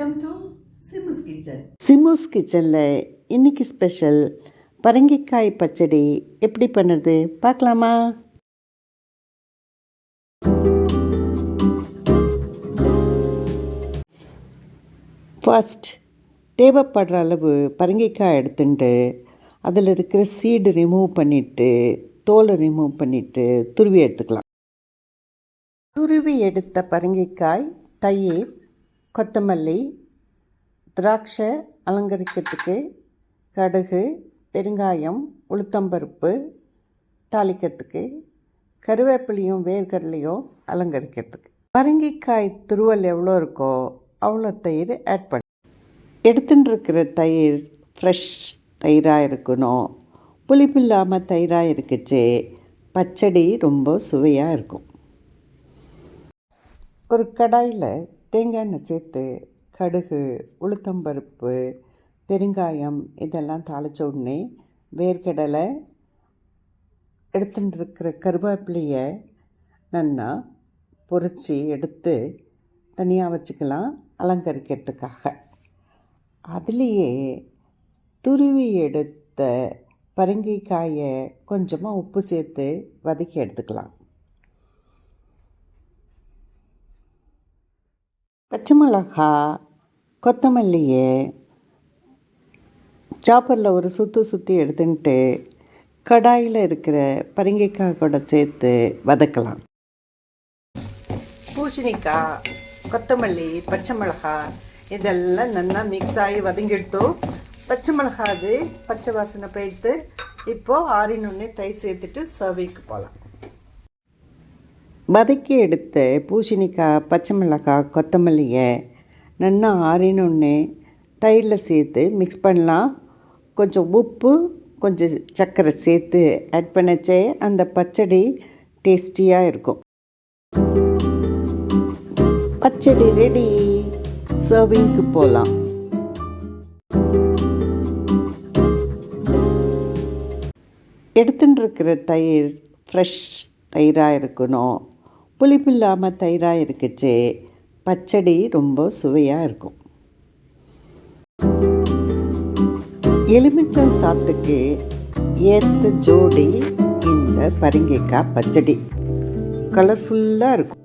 Welcome to Simmu's kitchen. Simmu's கிச்சனில் இன்றைக்கி special பரங்கிக்காய் பச்சடி எப்படி பண்ணுறது பார்க்கலாமா? ஃபர்ஸ்ட் தேவைப்படுற அளவு பரங்கிக்காய் எடுத்துட்டு அதில் இருக்கிற சீடு ரிமூவ் பண்ணிவிட்டு தோலை ரிமூவ் பண்ணிவிட்டு துருவி எடுத்துக்கலாம். துருவி எடுத்த பரங்கிக்காய், தயிர், கொத்தமல்லி, திராட்சை அலங்கரிக்கிறதுக்கு, கடுகு, பெருங்காயம், உளுத்தம்பருப்பு தாளிக்கிறதுக்கு, கருவேப்பிலையும் வேர்க்கடலையும் அலங்கரிக்கிறதுக்கு. பரங்கிக்காய் துருவல் எவ்வளோ இருக்கோ அவ்வளோ தயிர் ஆட் பண்ணி எடுத்துட்டு இருக்கிற தயிர் ஃப்ரெஷ் தயிராக இருக்கணும். புளிப்பு இல்லாமல் தயிராக இருக்குச்சு பச்சடி ரொம்ப சுவையாக இருக்கும். ஒரு கடாயில் தேங்காய் எண்ணெய் சேர்த்து கடுகு, உளுத்தம்பருப்பு, பெருங்காயம் இதெல்லாம் தாளித்த உடனே வேர்க்கடலை, எடுத்துட்டு இருக்கிற கருவேப்பிலையை நல்லா பொரித்து எடுத்து தனியாக வச்சுக்கலாம் அலங்கரிக்கிறதுக்காக. அதுலேயே துருவி எடுத்த பரங்கிக்காயை கொஞ்சமாக உப்பு சேர்த்து வதக்கி எடுத்துக்கலாம். பச்சை மிளகா, கொத்தமல்லியை சாப்பரில் ஒரு சுற்றி எடுத்துட்டு கடாயில் இருக்கிற பரங்கிக்காய் கூட சேர்த்து வதக்கலாம். பூசணிக்காய், கொத்தமல்லி, பச்சை மிளகாய் இதெல்லாம் நல்லா மிக்ஸ் ஆகி வதங்கிடுத்து. பச்சை மிளகா அது பச்சை வாசனை போயிடுத்து. இப்போது ஆறினொன்னே தயிர் சேர்த்துட்டு சர்விங்க்கு போகலாம். வதக்கி எடுத்த பூசணிக்காய், பச்சை மிளகாய், கொத்தமல்லியை நல்லா ஆறினொன்னே தயிரில் சேர்த்து மிக்ஸ் பண்ணலாம். கொஞ்சம் உப்பு, கொஞ்சம் சர்க்கரை சேர்த்து ஆட் பண்ணச்சே அந்த பச்சடி டேஸ்டியாக இருக்கும். பச்சடி ரெடி, சர்விங்க்கு போகலாம். எடுத்துட்டு இருக்கிற தயிர் ஃப்ரெஷ் தயிராக இருக்கணும். புளிப்பு இல்லாமல் தயிராக இருக்குச்சு பச்சடி ரொம்ப சுவையாக இருக்கும். எலுமிச்சம் சாத்துக்கு ஏற்ற ஜோடி இந்த பரங்கிக்காய் பச்சடி. கலர்ஃபுல்லாக இருக்கும்.